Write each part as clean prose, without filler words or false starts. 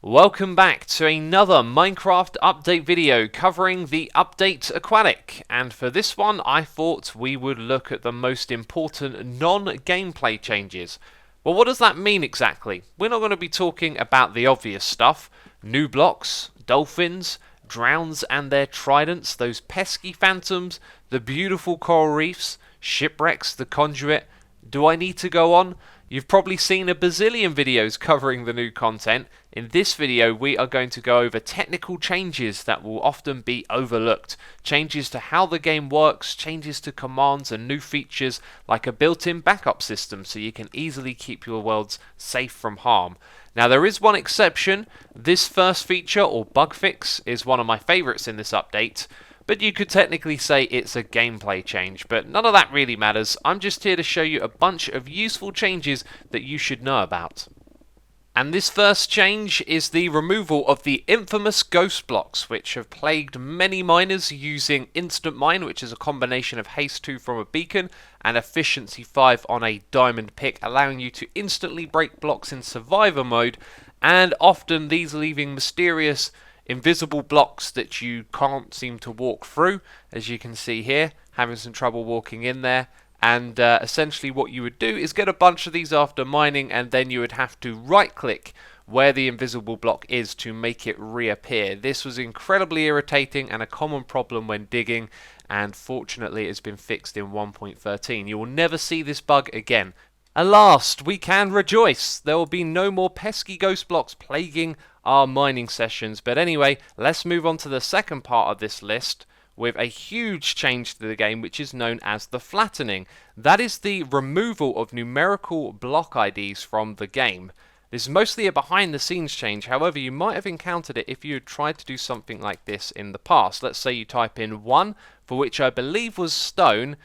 Welcome back to another Minecraft update video covering the update Aquatic, and for this one I thought we would look at the most important non-gameplay changes. Well, what does that mean exactly? We're not going to be talking about the obvious stuff, new blocks, dolphins, drowns and their tridents, those pesky phantoms, the beautiful coral reefs, shipwrecks, the conduit. Do I need to go on? You've probably seen a bazillion videos covering the new content. In this video we are going to go over technical changes that will often be overlooked. Changes to how the game works, changes to commands and new features like a built-in backup system so you can easily keep your worlds safe from harm. Now there is one exception. This first feature or bug fix is one of my favourites in this update. But you could technically say it's a gameplay change, but none of that really matters. I'm just here to show you a bunch of useful changes that you should know about. And this first change is the removal of the infamous ghost blocks, which have plagued many miners using Instant Mine, which is a combination of haste 2 from a beacon and efficiency 5 on a diamond pick, allowing you to instantly break blocks in survivor mode, and often these leaving mysterious invisible blocks that you can't seem to walk through, as you can see here, having some trouble walking in there. And essentially what you would do is get a bunch of these after mining, and then you would have to right click where the invisible block is to make it reappear. This was incredibly irritating and a common problem when digging, and fortunately it's been fixed in 1.13. You will never see this bug again. At last, we can rejoice. There will be no more pesky ghost blocks plaguing our mining sessions. But anyway, let's move on to the second part of this list with a huge change to the game, which is known as the flattening. That is the removal of numerical block IDs from the game. This is mostly a behind the scenes change, however you might have encountered it if you had tried to do something like this in the past. Let's say you type in 1, for which I believe was stone.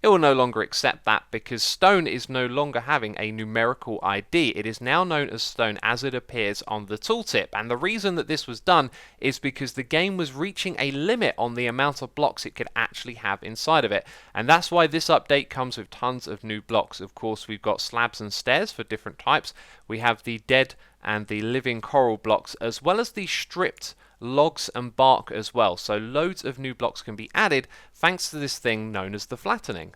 It will no longer accept that because stone is no longer having a numerical ID. It is now known as stone as it appears on the tooltip. And the reason that this was done is because the game was reaching a limit on the amount of blocks it could actually have inside of it. And that's why this update comes with tons of new blocks. Of course, we've got slabs and stairs for different types. We have the dead and the living coral blocks, as well as the stripped logs and bark as well. So loads of new blocks can be added thanks to this thing known as the flattening.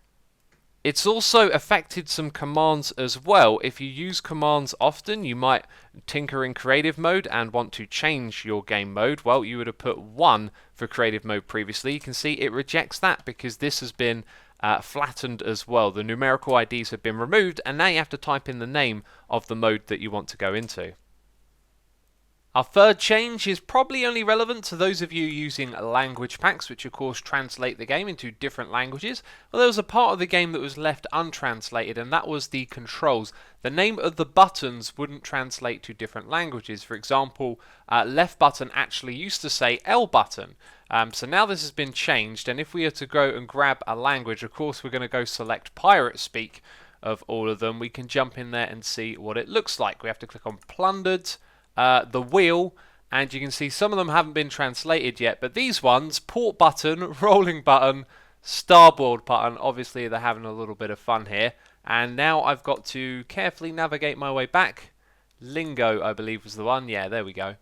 It's also affected some commands as well. If you use commands often, you might tinker in creative mode and want to change your game mode. Well, you would have put 1 for creative mode previously. You can see it rejects that because this has been flattened as well. The numerical IDs have been removed, and now you have to type in the name of the mode that you want to go into. Our third change is probably only relevant to those of you using language packs, which of course translate the game into different languages. Well, there was a part of the game that was left untranslated, and that was the controls. The name of the buttons wouldn't translate to different languages. For example, left button actually used to say L button. So now this has been changed, and if we are to go and grab a language, of course we're going to go select pirate speak of all of them. We can jump in there and see what it looks like. We have to click on plundered, the wheel, and you can see some of them haven't been translated yet, but these ones, port button, rolling button, starboard button, obviously they're having a little bit of fun here. And now I've got to carefully navigate my way back. Lingo, I believe, was the one. Yeah, there we go.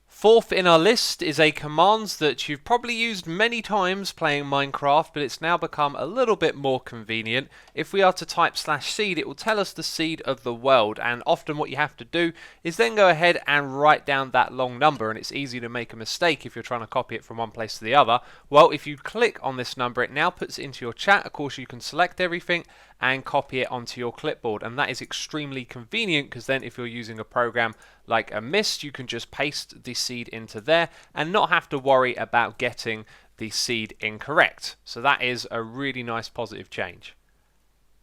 Fourth in our list is a command that you've probably used many times playing Minecraft, but it's now become a little bit more convenient. If we are to type /seed, it will tell us the seed of the world, and often what you have to do is then go ahead and write down that long number, and it's easy to make a mistake if you're trying to copy it from one place to the other. Well, if you click on this number, it now puts it into your chat. Of course, you can select everything and copy it onto your clipboard, and that is extremely convenient because then if you're using a program like a Mist, you can just paste the seed into there and not have to worry about getting the seed incorrect. So that is a really nice positive change.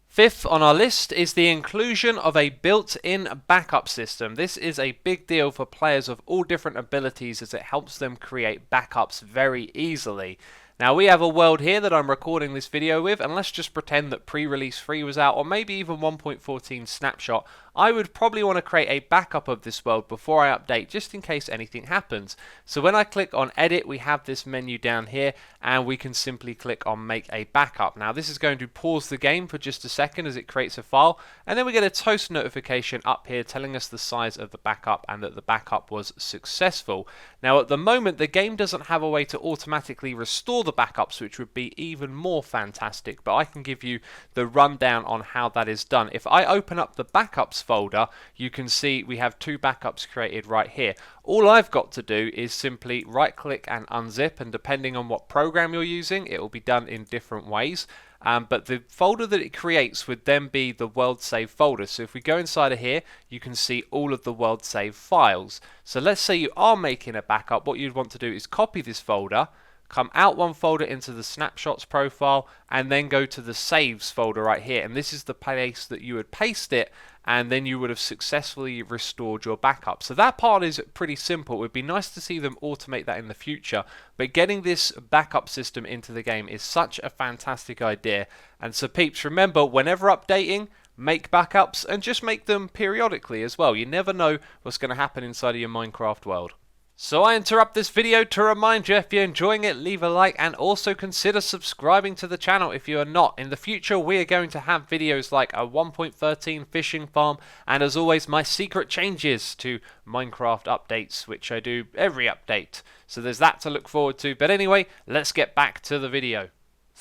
Fifth on our list is the inclusion of a built-in backup system. This is a big deal for players of all different abilities as it helps them create backups very easily. Now we have a world here that I'm recording this video with, and let's just pretend that pre-release 3 was out, or maybe even 1.14 Snapshot. I would probably want to create a backup of this world before I update, just in case anything happens. So when I click on edit, we have this menu down here, and we can simply click on make a backup. Now this is going to pause the game for just a second as it creates a file, and then we get a toast notification up here telling us the size of the backup and that the backup was successful. Now at the moment the game doesn't have a way to automatically restore the backups, which would be even more fantastic, but I can give you the rundown on how that is done. If I open up the backups folder, you can see we have 2 backups created right here. All I've got to do is simply right click and unzip, and depending on what program you're using it will be done in different ways. But the folder that it creates would then be the world save folder. So if we go inside of here, you can see all of the world save files. So let's say you are making a backup. What you'd want to do is copy this folder, come out one folder into the snapshots profile, and then go to the saves folder right here, and this is the place that you would paste it, and then you would have successfully restored your backup. So that part is pretty simple. It would be nice to see them automate that in the future, but getting this backup system into the game is such a fantastic idea. And so peeps, remember, whenever updating, make backups, and just make them periodically as well. You never know what's going to happen inside of your Minecraft world. So I interrupt this video to remind you, if you're enjoying it, leave a like, and also consider subscribing to the channel if you are not. In the future we are going to have videos like a 1.13 fishing farm, and as always my secret changes to Minecraft updates, which I do every update. So there's that to look forward to, but anyway, let's get back to the video.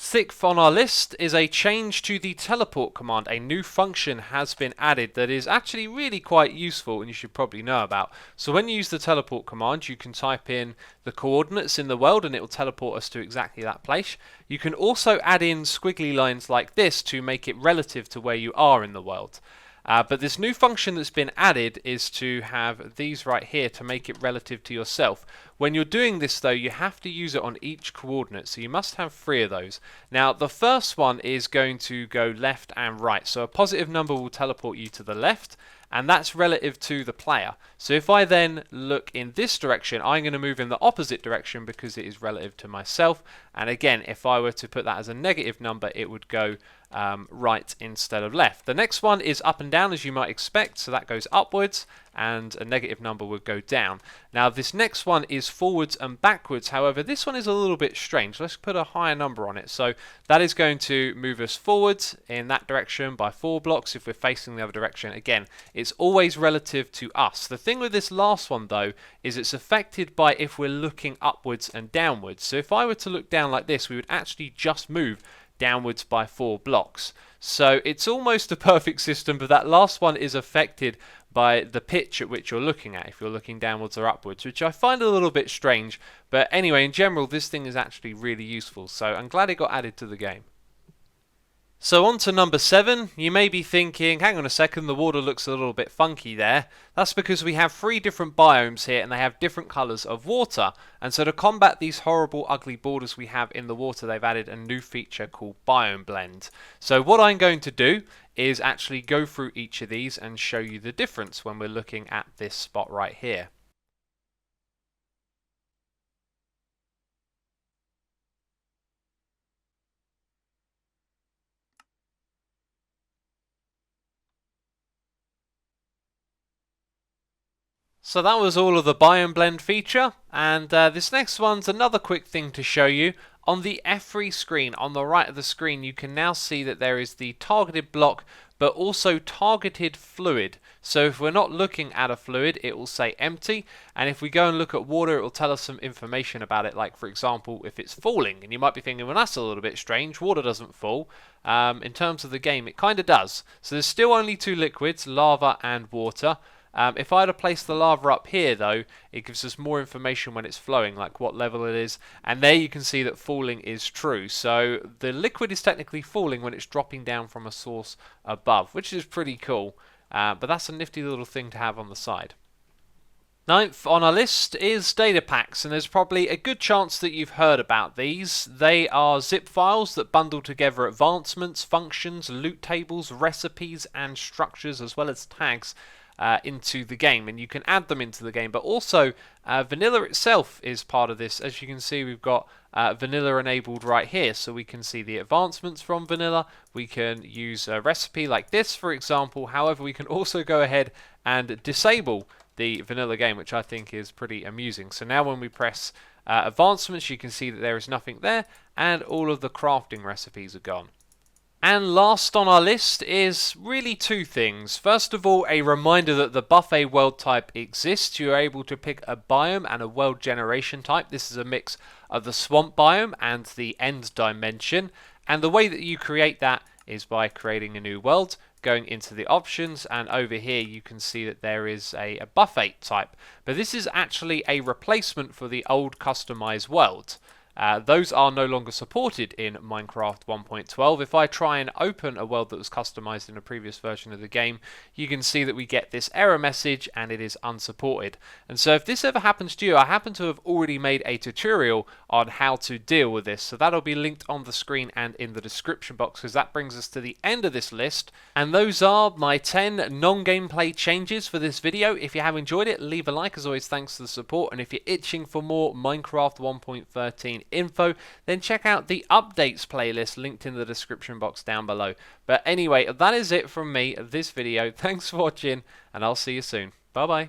6th on our list is a change to the teleport command. A new function has been added that is actually really quite useful and you should probably know about. So when you use the teleport command, you can type in the coordinates in the world and it will teleport us to exactly that place. You can also add in squiggly lines like this to make it relative to where you are in the world. But this new function that's been added is to have these right here to make it relative to yourself. When you're doing this though, you have to use it on each coordinate, so you must have 3 of those. Now the first one is going to go left and right, so a positive number will teleport you to the left, and that's relative to the player. So if I then look in this direction, I'm going to move in the opposite direction because it is relative to myself. And again, if I were to put that as a negative number, it would go right instead of left. The next one is up and down, as you might expect, so that goes upwards, and a negative number would go down. Now this next one is forwards and backwards. However, this one is a little bit strange. Let's put a higher number on it. So that is going to move us forwards in that direction by 4 blocks. If we're facing the other direction, again, it's always relative to us. The thing with this last one though is it's affected by if we're looking upwards and downwards. So if I were to look down like this, we would actually just move downwards by 4 blocks. So it's almost a perfect system, but that last one is affected by the pitch at which you're looking at, if you're looking downwards or upwards, which I find a little bit strange. But anyway, in general, this thing is actually really useful, so I'm glad it got added to the game. So on to number 7. You may be thinking, hang on a second, the water looks a little bit funky there. That's because we have 3 different biomes here and they have different colours of water. And so to combat these horrible ugly borders we have in the water, they've added a new feature called Biome Blend. So what I'm going to do is actually go through each of these and show you the difference when we're looking at this spot right here. So that was all of the Biome Blend feature, and this next one's another quick thing to show you. On the F3 screen, on the right of the screen, you can now see that there is the targeted block, but also targeted fluid. So if we're not looking at a fluid, it will say empty, and if we go and look at water, it will tell us some information about it, like for example, if it's falling. And you might be thinking, well, that's a little bit strange, water doesn't fall. In terms of the game, it kind of does. So there's still only 2 liquids, lava and water. If I had to place the lava up here though, it gives us more information when it's flowing, like what level it is, and there you can see that falling is true. So the liquid is technically falling when it's dropping down from a source above, which is pretty cool, but that's a nifty little thing to have on the side. 9th on our list is data packs, and there's probably a good chance that you've heard about these. They are zip files that bundle together advancements, functions, loot tables, recipes and structures, as well as tags. into the game, and you can add them into the game. But also, vanilla itself is part of this. As you can see, we've got vanilla enabled right here, so we can see the advancements from vanilla. We can use a recipe like this, for example. However, we can also go ahead and disable the vanilla game, which I think is pretty amusing. So now when we press advancements, you can see that there is nothing there, and all of the crafting recipes are gone. And last on our list is really two things. First of all, a reminder that the buffet world type exists. You are able to pick a biome and a world generation type. This is a mix of the swamp biome and the end dimension. And the way that you create that is by creating a new world, going into the options, and over here you can see that there is a buffet type. But this is actually a replacement for the old customized world. Those are no longer supported in Minecraft 1.12. If I try and open a world that was customized in a previous version of the game, you can see that we get this error message and it is unsupported. And so if this ever happens to you, I happen to have already made a tutorial on how to deal with this. So that'll be linked on the screen and in the description box, because that brings us to the end of this list. And those are my 10 non-gameplay changes for this video. If you have enjoyed it, leave a like. As always, thanks for the support. And if you're itching for more Minecraft 1.13 info, then check out the updates playlist linked in the description box down below. But anyway, that is it from me, this video. Thanks for watching, and I'll see you soon. Bye bye.